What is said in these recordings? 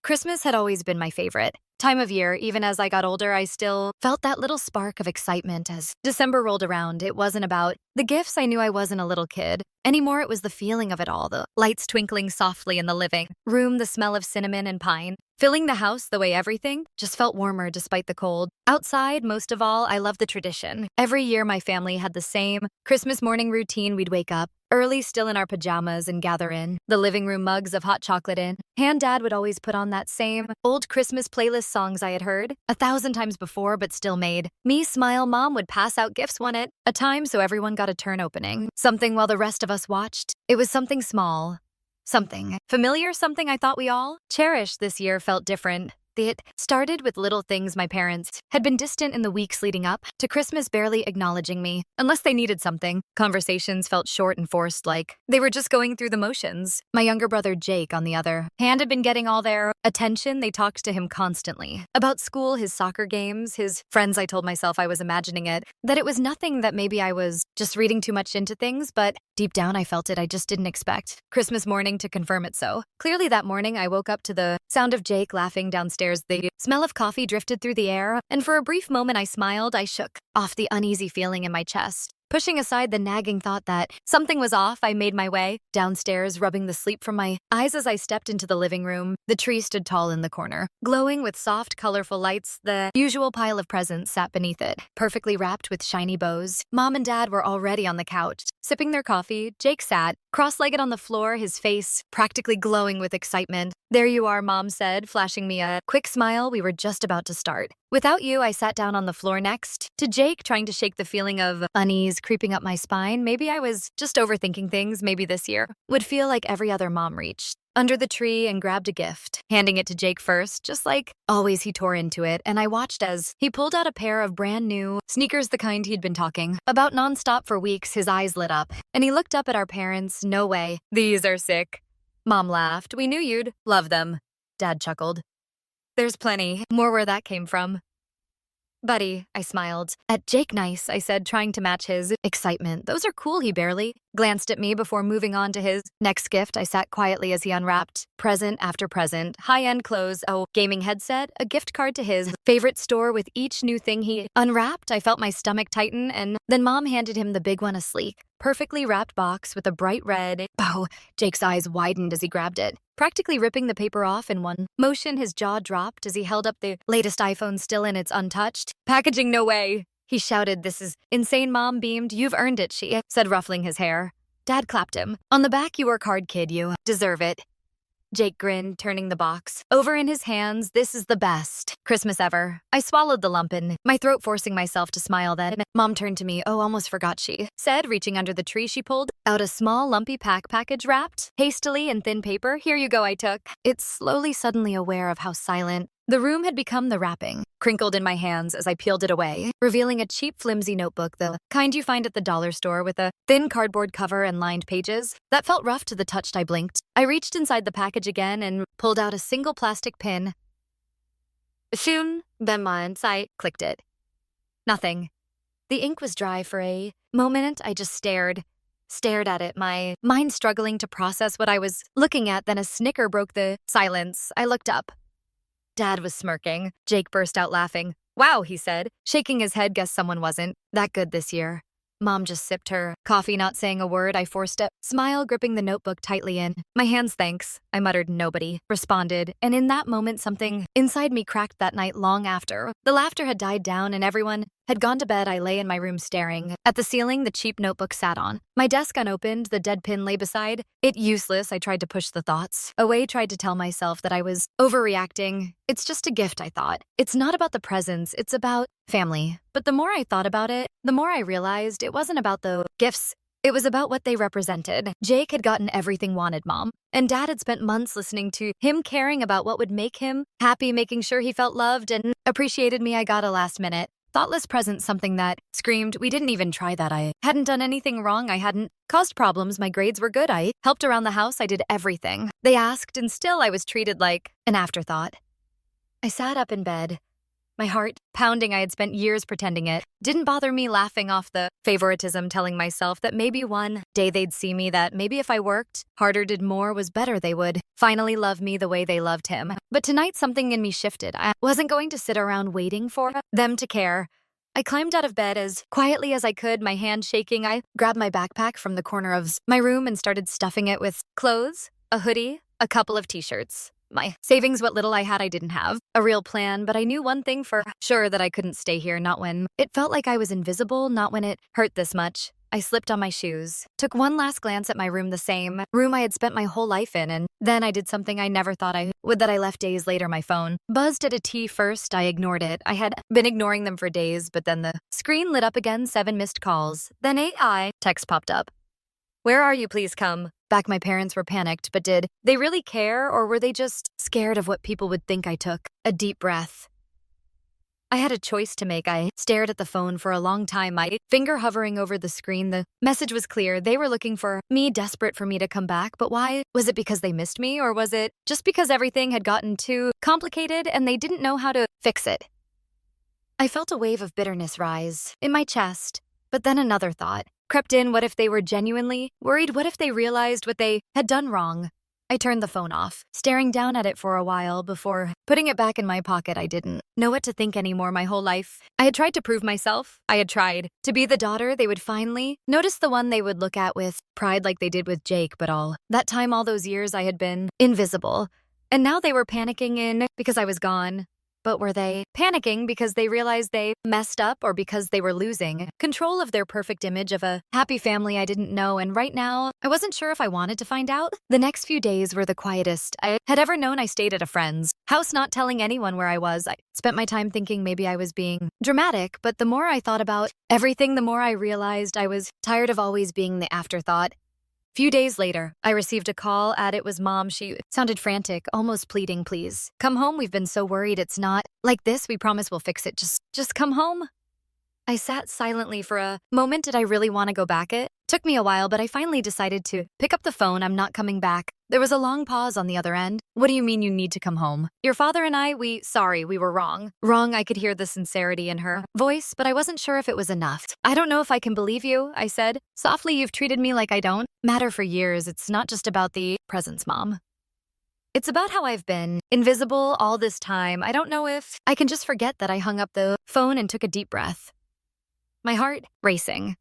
Christmas had always been my favorite time of year. Even as I got older, I still felt that little spark of excitement as December rolled around. It wasn't about the gifts. I knew I wasn't a little kid anymore. It was the feeling of it all, the lights twinkling softly in the living room, the smell of cinnamon and pine, filling the house the way everything just felt warmer despite the cold. Outside, most of all, I loved the tradition. Every year, my family had the same Christmas morning routine. We'd wake up early, still in our pajamas, and gather in the living room, mugs of hot chocolate in hand. Dad would always put on that same old Christmas playlist songs I had heard 1,000 times before but still made me smile. Mom would pass out gifts one at a time so everyone got a turn opening something while the rest of us watched. It was something small, something familiar, something I thought we all cherished. This year felt different. It started with little things. My parents had been distant in the weeks leading up to Christmas, barely acknowledging me unless they needed something. Conversations felt short and forced, like they were just going through the motions. My younger brother Jake, on the other hand, had been getting all their attention. They talked to him constantly about school, his soccer games, his friends. I told myself I was imagining it, that it was nothing, that maybe I was just reading too much into things, but deep down I felt it. I just didn't expect Christmas morning to confirm it so clearly. That morning I woke up to the sound of Jake laughing downstairs. The smell of coffee drifted through the air, and for a brief moment I smiled. I shook off the uneasy feeling in my chest. Pushing aside the nagging thought that something was off, I made my way downstairs, rubbing the sleep from my eyes. As I stepped into the living room, the tree stood tall in the corner, glowing with soft, colorful lights. The usual pile of presents sat beneath it, perfectly wrapped with shiny bows. Mom and Dad were already on the couch, sipping their coffee. Jake sat cross-legged on the floor, his face practically glowing with excitement. "There you are," Mom said, flashing me a quick smile. We were just about to start. "Without you," I sat down on the floor next to Jake, trying to shake the feeling of unease creeping up my spine. Maybe I was just overthinking things. Maybe this year would feel like every other. Mom reached under the tree and grabbed a gift, handing it to Jake first. Just like always, he tore into it, and I watched as he pulled out a pair of brand new sneakers, the kind he'd been talking about nonstop for weeks. His eyes lit up, and he looked up at our parents. "No way. These are sick." Mom laughed. "We knew you'd love them." Dad chuckled. "There's plenty more where that came from." "Buddy," I smiled at Jake. "Nice," I said, trying to match his excitement. "Those are cool." He barely glanced at me before moving on to his next gift. I sat quietly as he unwrapped present after present. High-end clothes, a gaming headset, a gift card to his favorite store. With each new thing he unwrapped, I felt my stomach tighten, and then Mom handed him the big one, a sleek, perfectly wrapped box with a bright red bow. Jake's eyes widened as he grabbed it, practically ripping the paper off in one motion. His jaw dropped as he held up the latest iPhone, still in its untouched packaging. "No way," he shouted. "This is insane." Mom beamed. "You've earned it," she said, ruffling his hair. Dad clapped him on the back. "You work hard, kid. You deserve it." Jake grinned, turning the box over in his hands. "This is the best Christmas ever." I swallowed the lump in my throat, forcing myself to smile. Then Mom turned to me. "Oh, almost forgot," she said, reaching under the tree. She pulled out a small, lumpy package wrapped hastily in thin paper. "Here you go." I took it slowly, suddenly aware of how silent the room had become. The wrapping crinkled in my hands as I peeled it away, revealing a cheap, flimsy notebook, the kind you find at the dollar store, with a thin cardboard cover and lined pages that felt rough to the touch. I blinked. I reached inside the package again and pulled out a single plastic pin. "Soon, Benmont," I clicked it. Nothing. The ink was dry. For a moment, I just stared at it, my mind struggling to process what I was looking at. Then a snicker broke the silence. I looked up. Dad was smirking. Jake burst out laughing. "Wow," he said, shaking his head. "Guess someone wasn't that good this year." Mom just sipped her coffee, not saying a word. I forced a smile, gripping the notebook tightly in my hands. "Thanks," I muttered. Nobody responded, and in that moment something inside me cracked. That night, long after the laughter had died down and everyone had gone to bed, I lay in my room staring at the ceiling the cheap notebook sat on. My desk unopened, the dead pin lay beside it, useless. I tried to push the thoughts away, tried to tell myself that I was overreacting. "It's just a gift," I thought. "It's not about the presents, it's about family." But the more I thought about it, the more I realized it wasn't about the gifts. It was about what they represented. Jake had gotten everything wanted. Mom and Dad had spent months listening to him, caring about what would make him happy, making sure he felt loved and appreciated me. I got a last-minute thoughtless present, something that screamed, "We didn't even try that." I hadn't done anything wrong. I hadn't caused problems. My grades were good. I helped around the house. I did everything they asked, and still I was treated like an afterthought. I sat up in bed, My heart pounding. I had spent years pretending it. Didn't bother me laughing off the favoritism, telling myself that maybe one day they'd see me, that maybe if I worked harder, did more, was better, they would finally love me the way they loved him. But tonight something in me shifted. I wasn't going to sit around waiting for them to care. I climbed out of bed as quietly as I could, my hand shaking. I grabbed my backpack from the corner of my room and started stuffing it with clothes, a hoodie, a couple of t-shirts. My savings, what little I had, I didn't have a real plan, but I knew one thing for sure, that I couldn't stay here, not when it felt like I was invisible, not when it hurt this much. I slipped on my shoes, took one last glance at my room, the same room I had spent my whole life in, and then I did something I never thought I would, that I left days later. My phone buzzed at a T. First, I ignored it. I had been ignoring them for days, but then the screen lit up again, 7 missed calls. Then AI text popped up. "Where are you? Please come back." My parents were panicked, but did they really care, or were they just scared of what people would think? I took a deep breath. I had a choice to make. I stared at the phone for a long time, my finger hovering over the screen. The message was clear. They were looking for me, desperate for me to come back. But why? Was it because they missed me, or was it just because everything had gotten too complicated and they didn't know how to fix it? I felt a wave of bitterness rise in my chest, but then another thought crept in. What if they were genuinely worried? What if they realized what they had done wrong? I turned the phone off, staring down at it for a while before putting it back in my pocket. I didn't know what to think anymore. My whole life, I had tried to prove myself. I had tried to be the daughter they would finally notice, the one they would look at with pride like they did with Jake. But all that time, all those years, I had been invisible. And now they were panicking because I was gone. But were they panicking because they realized they messed up, or because they were losing control of their perfect image of a happy family I didn't know? And right now, I wasn't sure if I wanted to find out. The next few days were the quietest I had ever known. I stayed at a friend's house, not telling anyone where I was. I spent my time thinking maybe I was being dramatic, but the more I thought about everything, the more I realized I was tired of always being the afterthought. Few days later, I received a call. It was Mom. She sounded frantic, almost pleading. "Please, come home. We've been so worried. It's not like this. We promise we'll fix it. Just come home." I sat silently for a moment. Did I really want to go back? It took me a while, but I finally decided to pick up the phone. "I'm not coming back." There was a long pause on the other end. "What do you mean you need to come home? Your father and I, sorry, we were wrong." Wrong, I could hear the sincerity in her voice, but I wasn't sure if it was enough. "I don't know if I can believe you," I said softly. "You've treated me like I don't matter for years. It's not just about the presents, Mom. It's about how I've been invisible all this time. I don't know if I can just forget that." I hung up the phone and took a deep breath, my heart racing.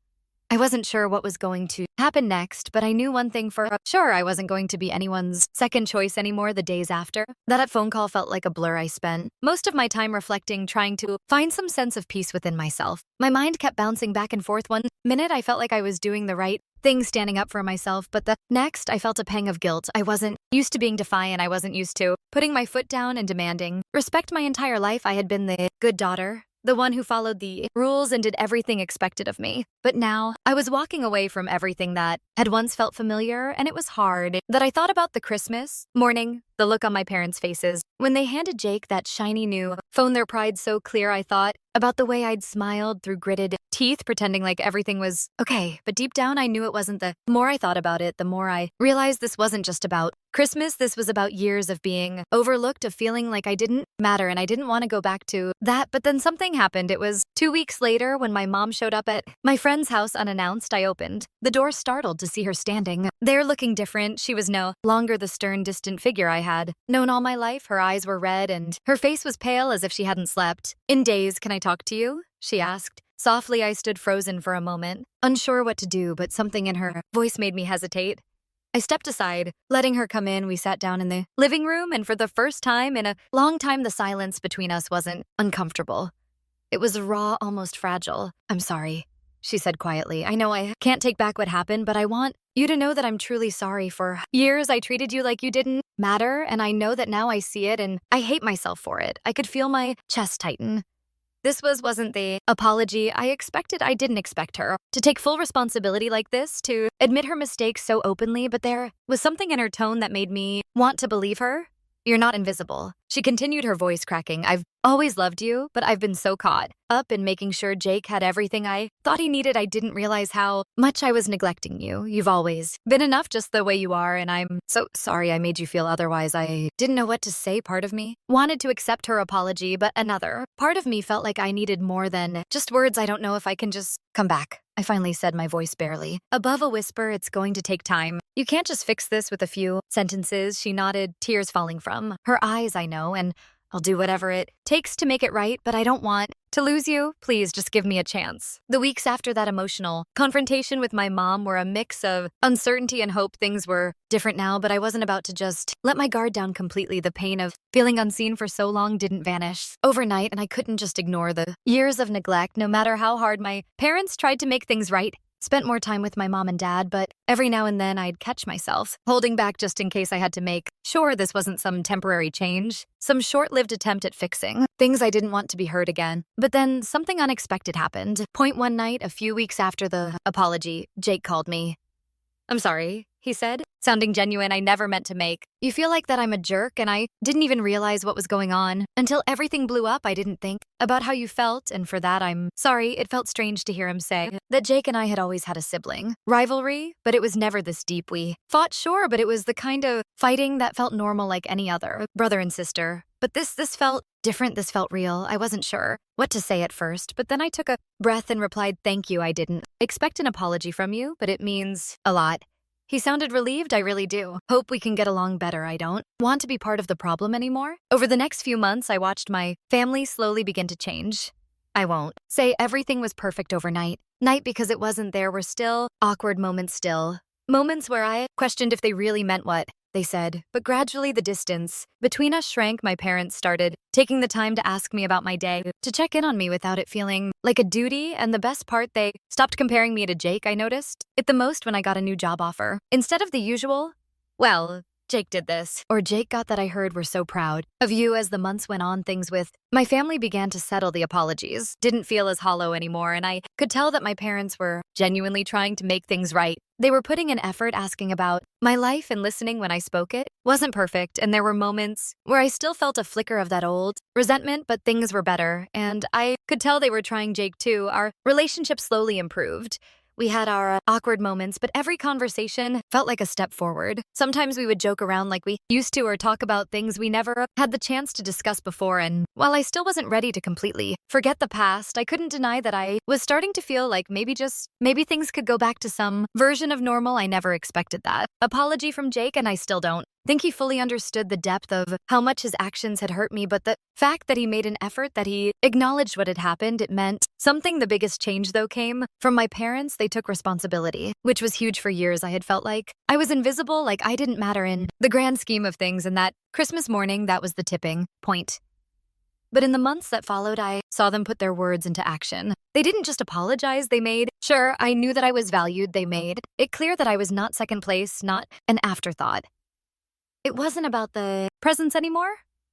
I wasn't sure what was going to happen next, but I knew one thing for sure: I wasn't going to be anyone's second choice anymore. The days after that phone call felt like a blur. I spent most of my time reflecting, trying to find some sense of peace within myself. My mind kept bouncing back and forth. One minute I felt like I was doing the right thing, standing up for myself, but the next I felt a pang of guilt. I wasn't used to being defiant. I wasn't used to putting my foot down and demanding respect. My entire life I had been the good daughter, the one who followed the rules and did everything expected of me. But now, I was walking away from everything that had once felt familiar, and it was hard. That I thought about the Christmas morning, the look on my parents' faces when they handed Jake that shiny new phone, their pride so clear. I thought about the way I'd smiled through gritted teeth, pretending like everything was okay. But deep down, I knew it wasn't. The more I thought about it, the more I realized this wasn't just about Christmas. This was about years of being overlooked, of feeling like I didn't matter, and I didn't want to go back to that. But then something happened. It was 2 weeks later when my mom showed up at my friend's house unannounced. I opened the door, startled to see her standing there, looking different. She was no longer the stern, distant figure I had known all my life. Her eyes were red and her face was pale, as if she hadn't slept in days. "Can I talk to you?" she asked. Softly, I stood frozen for a moment, unsure what to do, but something in her voice made me hesitate. I stepped aside, letting her come in. We sat down in the living room, and for the first time in a long time, the silence between us wasn't uncomfortable. It was raw, almost fragile. "I'm sorry," she said quietly. "I know I can't take back what happened, but I want you to know that I'm truly sorry. For years, I treated you like you didn't matter, and I know that now I see it, and I hate myself for it." I could feel my chest tighten. This wasn't the apology I expected. I didn't expect her to take full responsibility like this, to admit her mistakes so openly, but there was something in her tone that made me want to believe her. You're not invisible. She continued, her voice cracking. I've always loved you, but I've been so caught up in making sure Jake had everything I thought he needed. I didn't realize how much I was neglecting you. You've always been enough just the way you are, and I'm so sorry I made you feel otherwise. I didn't know what to say. Part of me wanted to accept her apology, but another part of me felt like I needed more than just words. I don't know if I can just come back. I finally said, my voice barely above a whisper. It's going to take time. You can't just fix this with a few sentences. She nodded, tears falling from her eyes. I know, and I'll do whatever it takes to make it right, but I don't want to lose you. Please just give me a chance. The weeks after that emotional confrontation with my mom were a mix of uncertainty and hope. Things were different now, but I wasn't about to just let my guard down completely. The pain of feeling unseen for so long didn't vanish overnight, and I couldn't just ignore the years of neglect, no matter how hard my parents tried to make things right. Spent more time with my mom and dad, but every now and then I'd catch myself holding back just in case I had to make sure this wasn't some temporary change, some short-lived attempt at fixing things. I didn't want to be hurt again. But then something unexpected happened. One night, a few weeks after the apology, Jake called me. I'm sorry, he said, sounding genuine. I never meant to make you feel like that I'm a jerk, and I didn't even realize what was going on until everything blew up. I didn't think about how you felt, and for that I'm sorry. It felt strange to hear him say that Jake and I had always had a sibling rivalry, but it was never this deep. We fought, sure, but it was the kind of fighting that felt normal, like any other brother and sister. But this felt different. This felt real. I wasn't sure what to say at first, but then I took a breath and replied, thank you. I didn't expect an apology from you, but it means a lot. He sounded relieved. I really do. Hope we can get along better. I don't want to be part of the problem anymore. Over the next few months, I watched my family slowly begin to change. I won't say everything was perfect overnight, because it wasn't. There were still awkward moments, moments where I questioned if they really meant what they said, but gradually the distance between us shrank. My parents started taking the time to ask me about my day, to check in on me without it feeling like a duty, and the best part, they stopped comparing me to Jake. I noticed it the most when I got a new job offer. Instead of the usual, well, Jake did this, or Jake got that, I heard, we're so proud of you. As the months went on, things with my family began to settle. The apologies didn't feel as hollow anymore, and I could tell that my parents were genuinely trying to make things right. They were putting in effort, asking about my life and listening when I spoke. It wasn't perfect, and there were moments where I still felt a flicker of that old resentment, but things were better, and I could tell they were trying. Jake too. Our relationship slowly improved. We had our awkward moments, but every conversation felt like a step forward. Sometimes we would joke around like we used to, or talk about things we never had the chance to discuss before, and while I still wasn't ready to completely forget the past, I couldn't deny that I was starting to feel like maybe things could go back to some version of normal. I never expected that apology from Jake, and I still don't think he fully understood the depth of how much his actions had hurt me, but the fact that he made an effort, that he acknowledged what had happened, it meant something. The biggest change, though, came from my parents. They took responsibility, which was huge. For years, I had felt like I was invisible, like I didn't matter in the grand scheme of things, and that Christmas morning, that was the tipping point. But in the months that followed, I saw them put their words into action. They didn't just apologize. They made sure I knew that I was valued. They made it clear that I was not second place, not an afterthought. It wasn't about the presents anymore.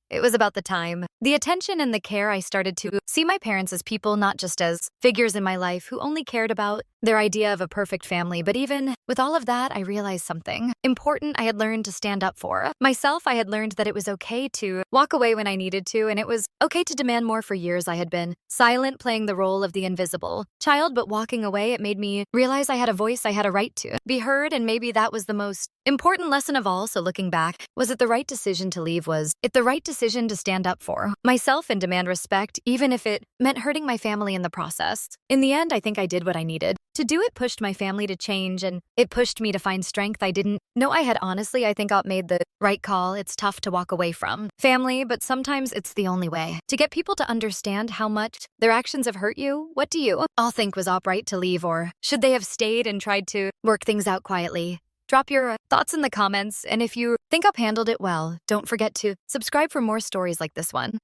It was about the time, the attention, and the care. I started to see my parents as people, not just as figures in my life who only cared about their idea of a perfect family. But even with all of that, I realized something important. I had learned to stand up for myself. I had learned that it was okay to walk away when I needed to, and it was okay to demand more. For years, I had been silent, playing the role of the invisible child, but walking away, it made me realize I had a voice. I had a right to be heard, and maybe that was the most important lesson of all. So looking back, was it the right decision to leave? Was it the right decision to stand up for myself and demand respect, even if it meant hurting my family in the process? In the end, I think I did what I needed to do. It pushed my family to change, and it pushed me to find strength I didn't know I had. Honestly, I think I made the right call. It's tough to walk away from family, but sometimes it's the only way to get people to understand how much their actions have hurt you. What do you all think? Was Op right to leave, or should they have stayed and tried to work things out quietly? Drop your thoughts in the comments, and if you think Op handled it well, don't forget to subscribe for more stories like this one.